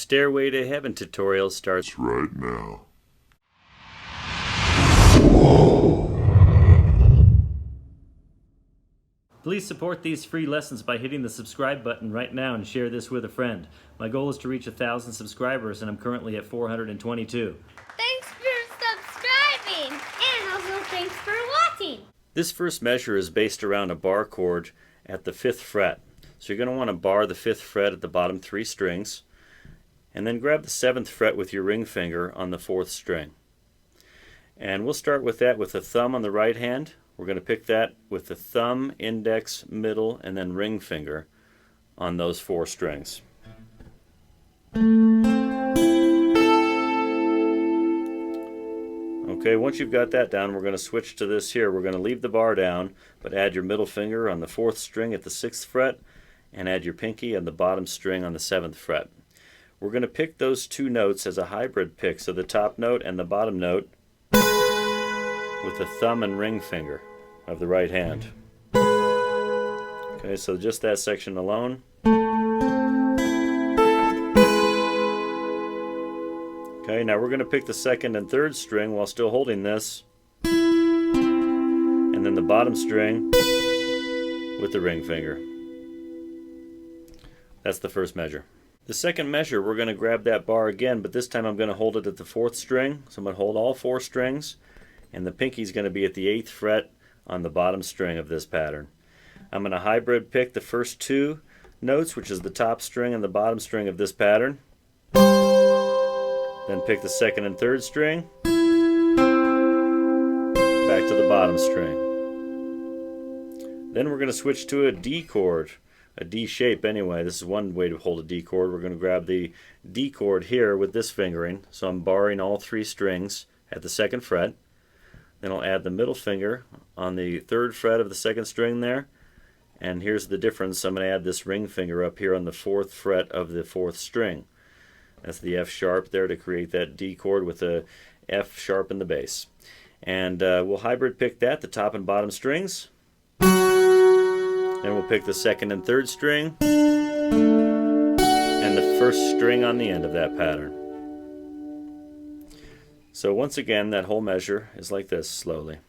Stairway to Heaven tutorial starts right now. Please support these free lessons by hitting the subscribe button right now and share this with a friend. My goal is to reach 1,000 subscribers and I'm currently at 422. Thanks for subscribing and also thanks for watching. This first measure is based around a bar chord at the 5th fret. So you're going to want to bar the 5th fret at the bottom 3 strings and then grab the 7th fret with your ring finger on the 4th string. And we'll start with that with the thumb on the right hand. We're going to pick that with the thumb, index, middle, and then ring finger on those 4 strings. Okay, once you've got that down, we're going to switch to this here. We're going to leave the bar down, but add your middle finger on the 4th string at the 6th fret, and add your pinky on the bottom string on the 7th fret. We're going to pick those 2 notes as a hybrid pick, so the top note and the bottom note with the thumb and ring finger of the right hand. Okay, so just that section alone. Okay, now we're going to pick the 2nd and 3rd string while still holding this, and then the bottom string with the ring finger. That's the first measure. The second measure, we're going to grab that bar again, but this time I'm going to hold it at the 4th string. So I'm going to hold all 4 strings, and the pinky is going to be at the 8th fret on the bottom string of this pattern. I'm going to hybrid pick the first 2 notes, which is the top string and the bottom string of this pattern. Then pick the 2nd and 3rd string, back to the bottom string. Then we're going to switch to a D chord, a D shape anyway. This is one way to hold a D chord. We're going to grab the D chord here with this fingering. So I'm barring all 3 strings at the 2nd fret. Then I'll add the middle finger on the 3rd fret of the 2nd string there. And here's the difference. I'm going to add this ring finger up here on the 4th fret of the 4th string. That's the F sharp there to create that D chord with the F sharp in the bass. And we'll hybrid pick that, the top and bottom strings. Then we'll pick the 2nd and 3rd string and the 1st string on the end of that pattern. So once again, that whole measure is like this, slowly.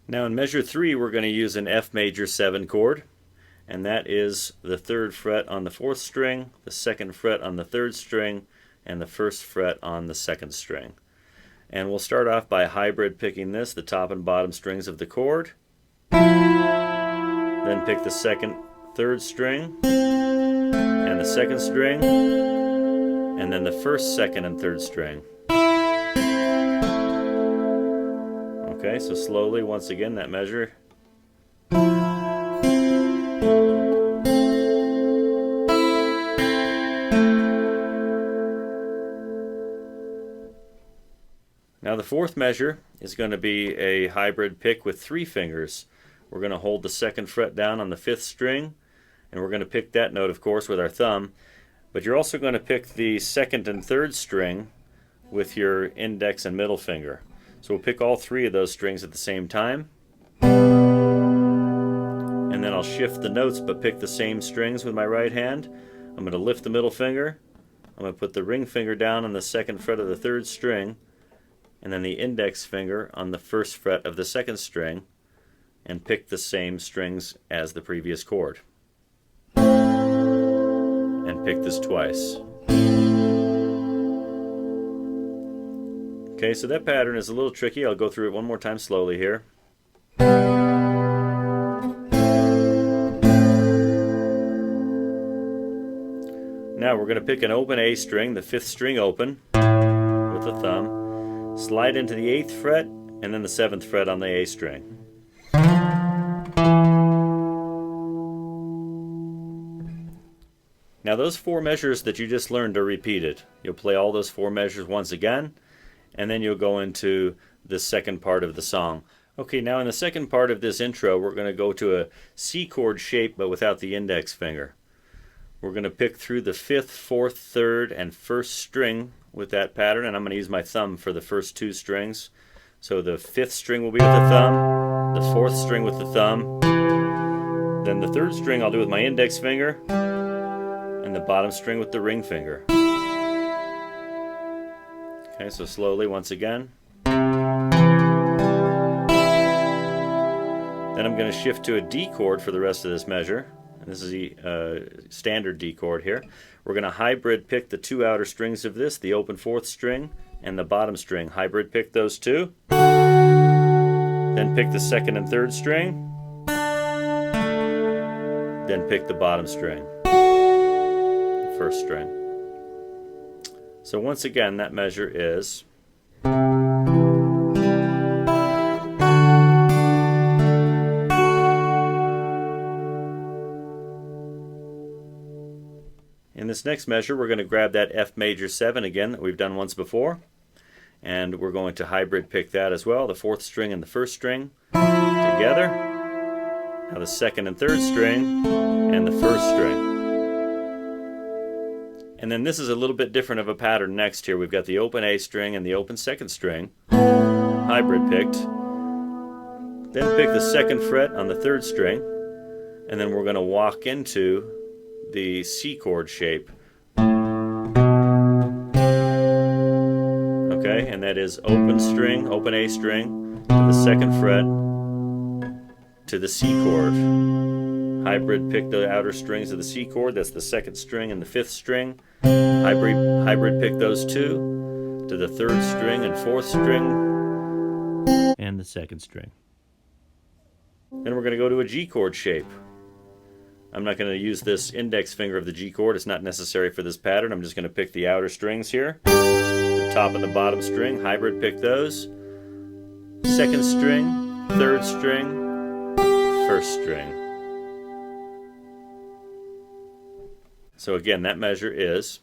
Now in measure 3, we're going to use an F major 7 chord, and that is the 3rd fret on the 4th string, the 2nd fret on the 3rd string, and the 1st fret on the 2nd string. And we'll start off by hybrid picking this, the top and bottom strings of the chord, then pick the 2nd, 3rd string, and the 2nd string, and then the 1st, 2nd, and 3rd string. Okay, so slowly, once again, that measure. Now the 4th measure is going to be a hybrid pick with 3 fingers. We're going to hold the 2nd fret down on the 5th string, and we're going to pick that note, of course, with our thumb. But you're also going to pick the 2nd and 3rd string with your index and middle finger. So we'll pick all 3 of those strings at the same time. And then I'll shift the notes but pick the same strings with my right hand. I'm going to lift the middle finger. I'm going to put the ring finger down on the 2nd fret of the 3rd string, and then the index finger on the 1st fret of the 2nd string, and pick the same strings as the previous chord. And pick this twice. Okay, so that pattern is a little tricky. I'll go through it one more time slowly here. Now we're going to pick an open A string, the 5th string open, with the thumb, slide into the 8th fret, and then the 7th fret on the A string. Now those 4 measures that you just learned are repeated. You'll play all those 4 measures once again, and then you'll go into the second part of the song. Okay, now in the second part of this intro, we're going to go to a C chord shape, but without the index finger. We're going to pick through the 5th, 4th, 3rd, and 1st string with that pattern, and I'm going to use my thumb for the first 2 strings. So the 5th string will be with the thumb, the 4th string with the thumb, then the 3rd string I'll do with my index finger, and the bottom string with the ring finger. Okay, so slowly once again. Then I'm going to shift to a D chord for the rest of this measure. And this is the standard D chord here. We're going to hybrid pick the 2 outer strings of this, the open 4th string and the bottom string. Hybrid pick those 2. Then pick the 2nd and 3rd string. Then pick the bottom string, the 1st string. So once again, that measure is in this next measure, we're going to grab that F major 7 again that we've done once before, and we're going to hybrid pick that as well, the 4th string and the 1st string together. Now the 2nd and 3rd string and the 1st string. And then this is a little bit different of a pattern next here. We've got the open A string and the open 2nd string hybrid picked. Then pick the 2nd fret on the 3rd string, and then we're going to walk into the C chord shape. Okay, and that is open string, open A string to the 2nd fret to the C chord. Hybrid pick the outer strings of the C chord. That's the 2nd string and the 5th string. Hybrid pick those 2 to the 3rd string and 4th string and the 2nd string. Then we're going to go to a G chord shape. I'm not going to use this index finger of the G chord. It's not necessary for this pattern. I'm just going to pick the outer strings here. The top and the bottom string. Hybrid pick those. 2nd string, 3rd string, 1st string. So again, that measure is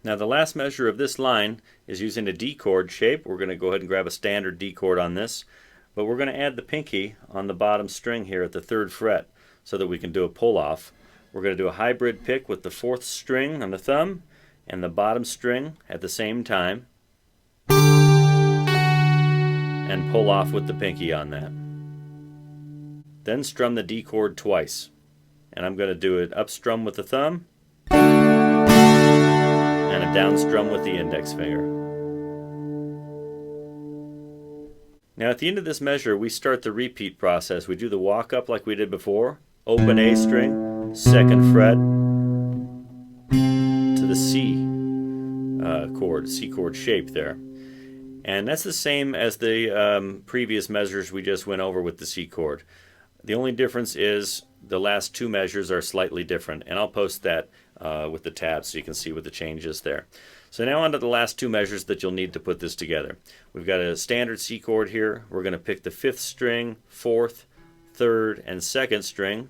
Now the last measure of this line is using a D chord shape. We're going to go ahead and grab a standard D chord on this, but we're going to add the pinky on the bottom string here at the 3rd fret so that we can do a pull off. We're going to do a hybrid pick with the 4th string on the thumb and the bottom string at the same time and pull off with the pinky on that. Then strum the D chord twice, and I'm going to do an up strum with the thumb and a down strum with the index finger. Now at the end of this measure, we start the repeat process. We do the walk up like we did before. Open A string, 2nd fret to the C chord, C chord shape there. And that's the same as the previous measures we just went over with the C chord. The only difference is the last 2 measures are slightly different, and I'll post that with the tabs so you can see what the change is there. So now on to the last 2 measures that you'll need to put this together. We've got a standard C chord here. We're going to pick the 5th string, 4th, 3rd, and 2nd string.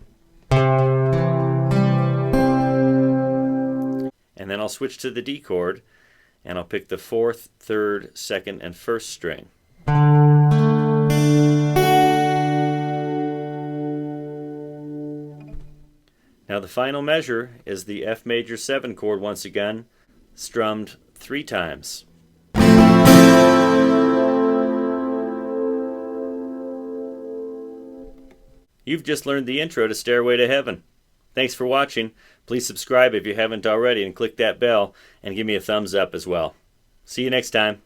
And then I'll switch to the D chord, and I'll pick the 4th, 3rd, 2nd, and 1st string. Now the final measure is the F major 7 chord once again, strummed 3 times. You've just learned the intro to Stairway to Heaven. Thanks for watching. Please subscribe if you haven't already and click that bell and give me a thumbs up as well. See you next time.